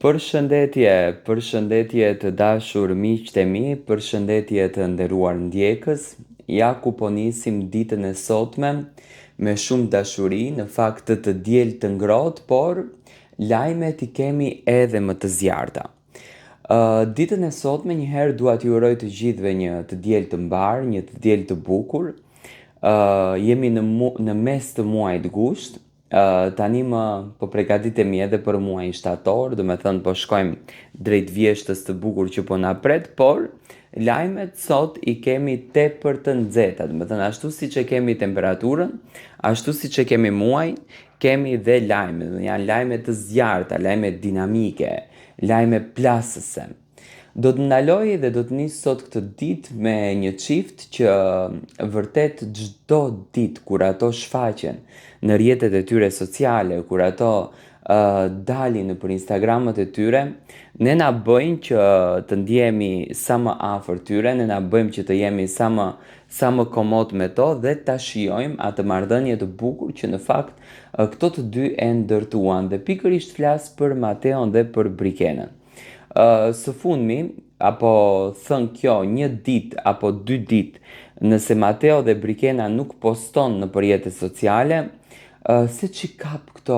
Përshëndetje të dashur miqtë e mi, përshëndetje të nderuar ndjekës. Ja ku po nisim ditën e sotme me shumë dashuri, në fakt të diel të ngrohtë, por lajmet I kemi edhe më të zjarta. Ditën e sotme njëherë dua t'ju uroj të gjithëve një të diel të mbar, një të diel të bukur. Jemi në mes të muajit gusht. Tani më po përgatitemi edhe për muajin shtator, do me thënë po shkojmë drejt vjeshtës të bukur që po na pret, por lajmet sot I kemi tepër të nxehta, do me thënë ashtu siç e kemi temperaturën, ashtu siç e kemi muajin, kemi dhe lajme, janë lajme të zjarta, lajme dinamike, lajme plasëse. Do të ndaloj dhe do të nis sot këtë ditë me një çift që vërtet çdo ditë kur ato shfaqen në rrjetet e tyre sociale, kur ato dalin nëpër Instagramët e tyre, ne na bëjnë që të ndjehemi sa më afër tyre, ne na bëjmë që të jemi sa më komod me to dhe ta shijojmë atë marrëdhënie të bukur që në fakt këto të dy e ndërtuan dhe pikërisht flas për Mateon dhe për Brikenën. Së fundmi, apo thënë kjo një ditë apo 2 ditë, nëse Mateo dhe Brikena nuk poston në rrjetet sociale, se që kap këto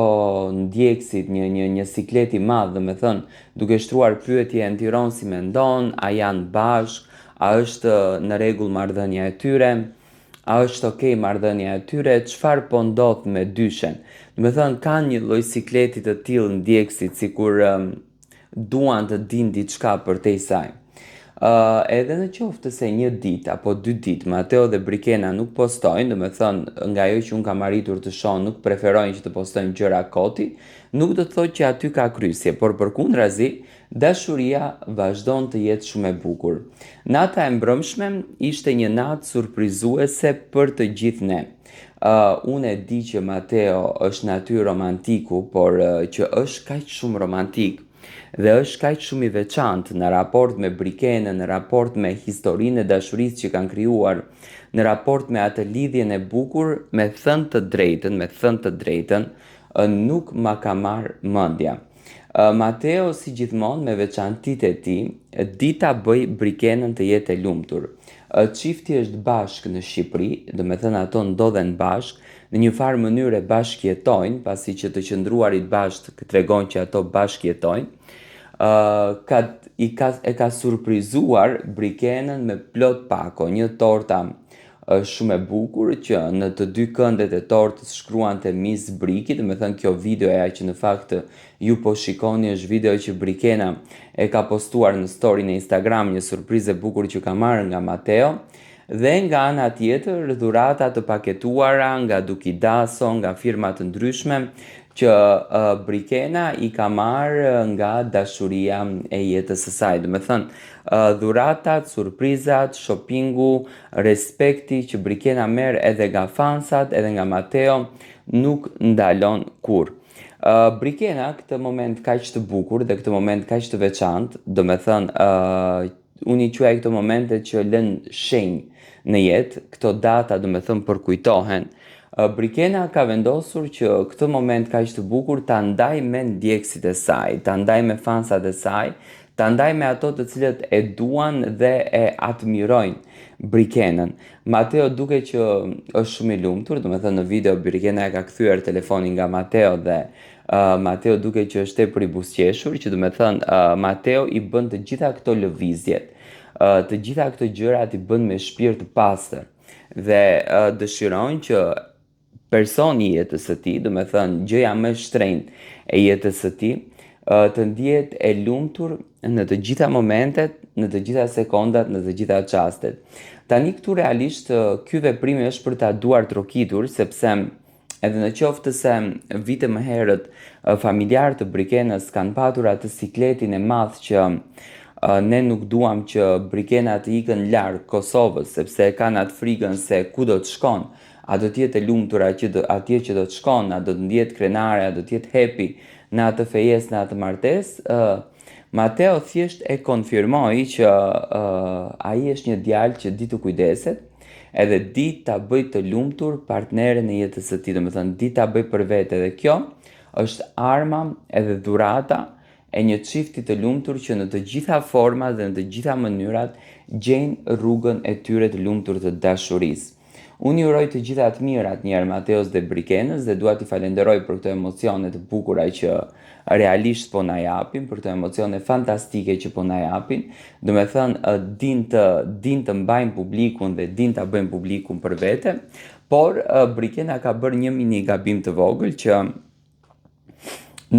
ndjekësit një siklet I madh, dhe me thënë, duke shtruar pyetje në Tiranë si mendon, a janë bashk, a është në rregull marrëdhënia e tyre, a është okay marrëdhënia e tyre, çfarë po ndodh me dyshen. Do me thënë, kanë një lloj sikleti të tillë ndjekësit, sikur duan të dinë diçka për te I saj. Edhe në qoftë se një ditë apo 2 ditë Mateo dhe Brikena nuk postojnë, do me thënë nga ajo që unë kam arritur të shoh nuk preferojnë që të postojnë gjëra koti, nuk do të thotë që aty ka krysje, por përkundrazi dashuria vazhdon të jetë shumë e bukur. Nata e mbrëmshme ishte një natë surprizuese për të gjithë ne. Unë e di që Mateo është natyrë romantiku, por që është kaq shumë romantik dhe është kaq shumë I veçantë në raport me Brikenën, në raport me historinë e dashurisë që kanë krijuar, në raport me atë lidhjen e bukur, me thënë të drejtën, nuk ma ka marrë mendja. Mateo si gjithmonë me veçantitë e tij, di ta bëj Brikenën të jetë e lumtur. Çifti është bashkë në Shqipëri, do me thënë ato ndodhen bashkë, në një farë mënyre bashkëjetojnë, pasi që të qëndruarit bashkë tregon që ato bashkëjetojnë. E ka surprizuar Brikenën me plot pako, një torta shumë e bukur që në të dy këndet e tortës shkruante Miss Briki, do me thënë kjo videoja që në fakt ju po shikoni është video që Brikena e ka postuar në story në Instagram, një surprizë e bukur që ka marrë nga Mateo, dhe nga ana tjetër dhurata të paketuara nga Dukidaso, nga firma të ndryshme që Brikena I ka marrë nga dashuria e jetës së saj. Do me thënë, dhuratat, surprizat, shoppingu, respekti që Brikena merr edhe nga fansat, edhe nga Mateo, nuk ndalon kur. Brikena këtë moment kaq të bukur dhe këtë moment kaq të veçantë, do me thënë, unë I quaj këto momente që lënë shenjë në jetë, këto data do me thënë përkujtohen. Brikena ka vendosur që këtë moment kaq të bukur ta ndaj me ndjekësit e saj, ta ndaj me fansat e saj, ta ndaj me ato të cilët e duan dhe e admirojnë Brikenën. Mateo duke që është shumë I lumtur, do me thënë në video Brikena e ka kthyer telefonin nga Mateo dhe Mateo duke që është tepër I buzëqeshur, që do me thënë Mateo I bën të gjitha këto lëvizjet, të gjitha këto gjërat I bën me shpirt të pastër dhe dëshirojnë që personi I jetës së tij, do me thënë gjëja më e shtrenjtë e jetës së tij, të ndihet e lumtur në të gjitha momentet, në të gjitha sekondat, në të gjitha çastet. Tani këtu realisht ky veprim është për ta duar trokitur, sepse edhe në qoftë se vite më herët familjarët të Brikenës kanë patur atë sikletin e madh që ne nuk duam që Brikena të ikën larg Kosovës, sepse kanë atë frikën se ku do të shkon, a do të jetë e lumtur atje që do të shkon, a do të ndihet krenare, a do të jetë happy në atë fejesë, në atë martesë. Mateo thjesht e konfirmoi që ai është një djalë që di të kujdeset, edhe di ta bëj të lumtur partneren e jetës së tij, do të thënë di ta bëj për vete, dhe kjo është arma edhe dhurata e një çifti të lumtur që në të gjitha format dhe në të gjitha mënyrat gjejnë rrugën e tyre të lumtur të dashurisë. Unë ju uroj të gjitha të mirat njerë Mateos dhe Brikenës dhe dua t'i falenderoj për këto emocione të bukura që realisht po na japin, për këto emocione fantastike që po na japin. Do me thënë, din të mbajnë publikun dhe din të bëjnë publikun për vete, por Brikena ka bërë një mini gabim të vogël që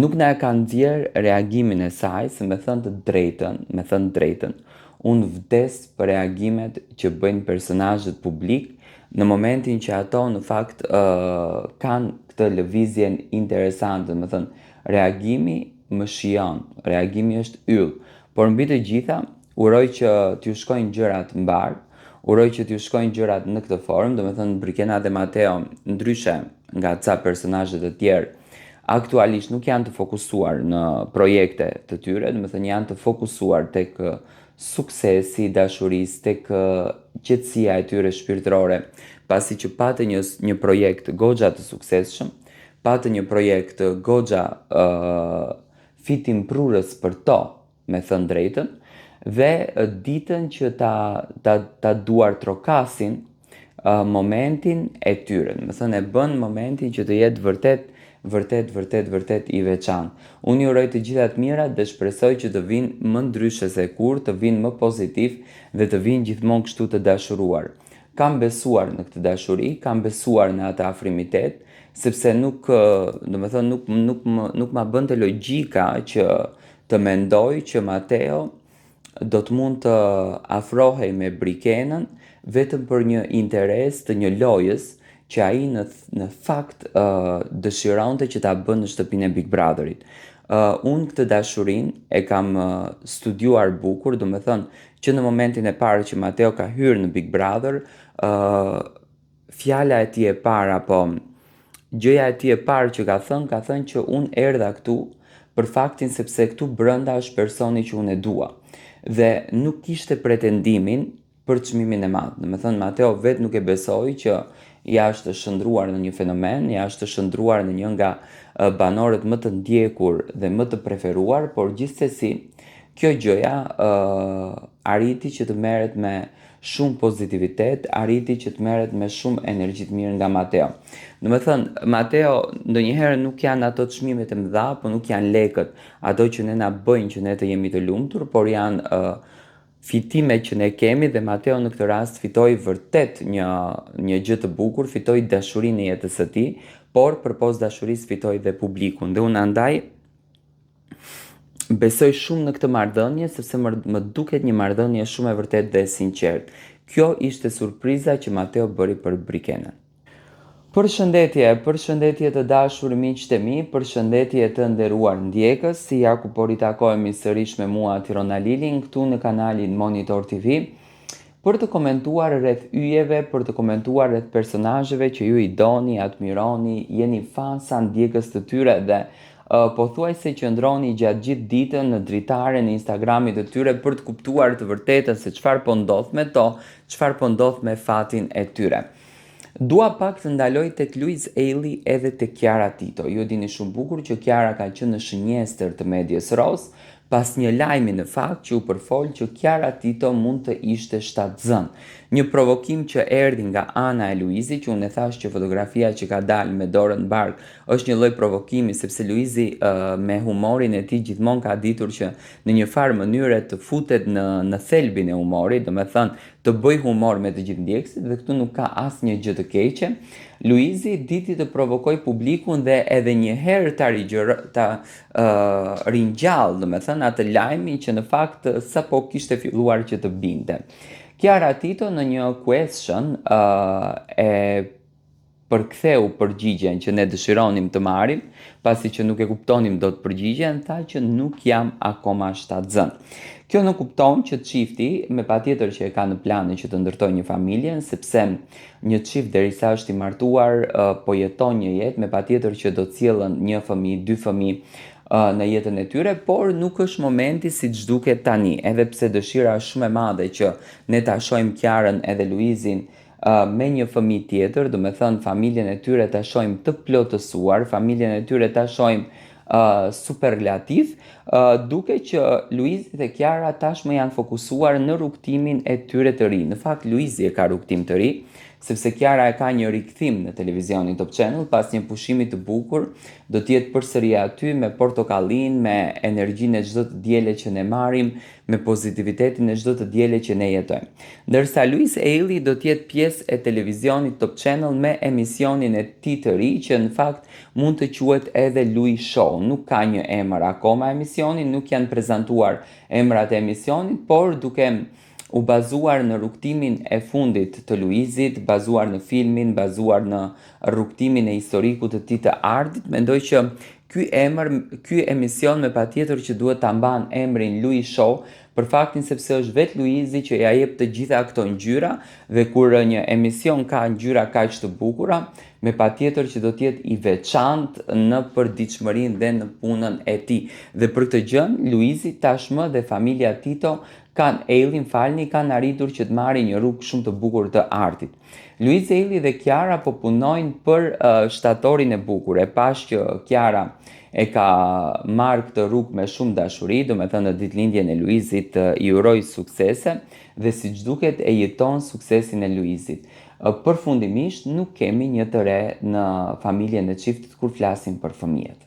nuk na e ka nxjerr reagimin e saj, se me thënë të drejtën, unë vdes për reagimet që bëjnë personazhet publik në momentin që ato në fakt kanë këtë lëvizjen interesante, me thënë, reagimi më shijon, reagimi është yll, por mbi të gjitha, uroj që t'ju shkojnë gjërat mbar, uroj që t'ju shkojnë gjërat në këtë formë, do me thënë Brikena dhe Mateo, ndryshe nga ca personazhe të tjerë, aktualisht nuk janë të fokusuar në projekte të tyre, do me thënë janë të fokusuar tek suksesi, dashurisë, tek qetësia e tyre shpirtërore, pasi që patë një projekt goxha të suksesshëm, patë një projekt goxha fitim prurës për to, me thënë drejtën, dhe ditën që ta duar trokasin momentin e tyre, me thënë e bën momentin që të jetë vërtet i veçantë. Unë ju uroj të gjitha të mirat dhe shpresoj që të vinë më ndryshe se kur, të vinë më pozitiv dhe të vinë gjithmonë kështu të dashuruar. Kam besuar në këtë dashuri, kam besuar në atë afrimitet, sepse nuk ma bënte logjika që të mendoj që Mateo do të mund të afrohej me Brikenën vetëm për një interes të një lojës që ai në fakt dëshironte që ta bën në shtëpinë e Big Brotherit. Unë këtë dashurin e kam studiuar bukur, do me thënë që në momentin e parë që Mateo ka hyrë në Big Brother, fjala e tij e parë apo gjëja e tij e parë që ka thënë që unë erdha këtu për faktin sepse këtu brenda është personi që unë e dua. Dhe nuk kishte pretendimin për çmimin e madh. Do me thënë Mateo vetë nuk e besoi që ja është shndruar në një fenomen, ja është shndruar në një nga banorët më të ndjekur dhe më të preferuar, por gjithsesi kjo gjëja arriti që të merret me shumë pozitivitet, arriti që të merret me shumë energji të mirë nga Mateo. Do me thënë, Mateo ndonjëherë nuk janë ato çmimet e mëdha, po nuk janë lekët, ato që ne na bëjnë që ne të jemi të lumtur, por janë fitime që ne kemi dhe Mateo në këtë rast fitoi vërtet një gjë të bukur, fitoi dashurinë e jetës së tij, por përpos dashurisë fitoi dhe publikun. Dhe unë andaj besoj shumë në këtë marrëdhënie sepse më duket një marrëdhënie shumë e vërtetë dhe e sinqertë. Kjo ishte surpriza që Mateo bëri për Brikenën. Përshëndetje të dashur miqtë e mi, përshëndetje të nderuar ndjekës, si ja ku po ritakohemi sërish me mua Tirona Lilin këtu në kanalin Monitor TV, për të komentuar rreth yjeve, për të komentuar rreth personazheve që ju i doni, admironi, jeni fansa ndjekës të tyre dhe pothuajse qëndroni gjatë gjithë ditën në dritaren e Instagramit të tyre për të kuptuar të vërtetën se çfarë po ndodh me to, çfarë po ndodh me fatin e tyre. Dua pak të ndaloj tek Luiz Eili edhe tek Chiara Tito. Ju dini shumë bukur që Chiara ka qenë në shënjestër të Medias Ros, pas një lajmi në fakt që u përfol që Chiara Tito mund të ishte shtatzën. Një provokim që erdhi nga ana e Luizit, që unë e thash që fotografia që ka dalë me dorën në bark është një lloj provokimi, sepse Luizi me humorin e tij gjithmonë ka ditur që në një farë mënyre të futet në thelbin e humorit, do me thënë të bëj humor me të gjithë ndjekësit dhe këtu nuk ka asnjë gjë të keqe. Luizi diti të provokoj publikun dhe edhe një herë ta ringjall, do me thënë atë lajmin që në fakt sapo kishte filluar që të binte. Chiara Tito në një question e përktheu përgjigjen që ne dëshironim të marrim, pasi që nuk e kuptonim dot përgjigjen, tha që nuk jam akoma shtatzën. Kjo nuk kupton që çifti, me patjetër që e ka në planin që të ndërtojë një familje, sepse një çift derisa është i martuar, po jeton një jetë, me patjetër që do të sjellën një fëmijë, dy fëmijë në jetën e tyre, por nuk është momenti siç duket tani, edhe pse dëshira është shumë e madhe që ne ta shohim Chiarën edhe Luizin me një fëmijë tjetër, do me thënë familjen e tyre ta shohim të plotësuar, familjen e tyre ta shohim superlativ, duke që Luizi dhe Kiara tashmë janë fokusuar në rrugtimin e tyre të ri. Në fakt, Luizi e ka rrugtim të ri, sepse Kiara e ka një rikthim në televizionin Top Channel pas një pushimi të bukur, do të jetë përsëri aty me portokallin, me energjinë e çdo të diele që ne marrim, me pozitivitetin e çdo të diele që ne jetojmë. Ndërsa Luis Eili do të jetë pjesë e televizionit Top Channel me emisionin e tij të ri, që në fakt mund të quhet edhe Luis Show. Nuk ka një emër akoma emisioni, nuk janë prezantuar emrat e emisionit, por duke u bazuar në rrugtimin e fundit të Luizit, bazuar në filmin, bazuar në rrugtimin e historikut të tij të ardhit, mendoj që ky emision me patjetër që duhet ta mban emrin Luis Show, për faktin sepse është vetë Luizi që ja jep të gjitha këto ngjyra, dhe kur një emision ka ngjyra kaq të bukura, me patjetër që do të jetë i veçantë në përditshmërinë dhe në punën e tij. Dhe për këtë gjë, Luizi tashmë dhe familja Tito kanë arritur që të marrin një rrugë shumë të bukur të artit. Luis Eili dhe Kiara po punojnë për shtatorin e bukur. E pash që Kiara e ka marrë këtë rrugë me shumë dashuri, do me thënë në ditëlindjen e Luizit i uroj suksese, dhe siç duket e jeton suksesin e Luizit. Përfundimisht nuk kemi një të re në familjen e çiftit kur flasim për fëmijët.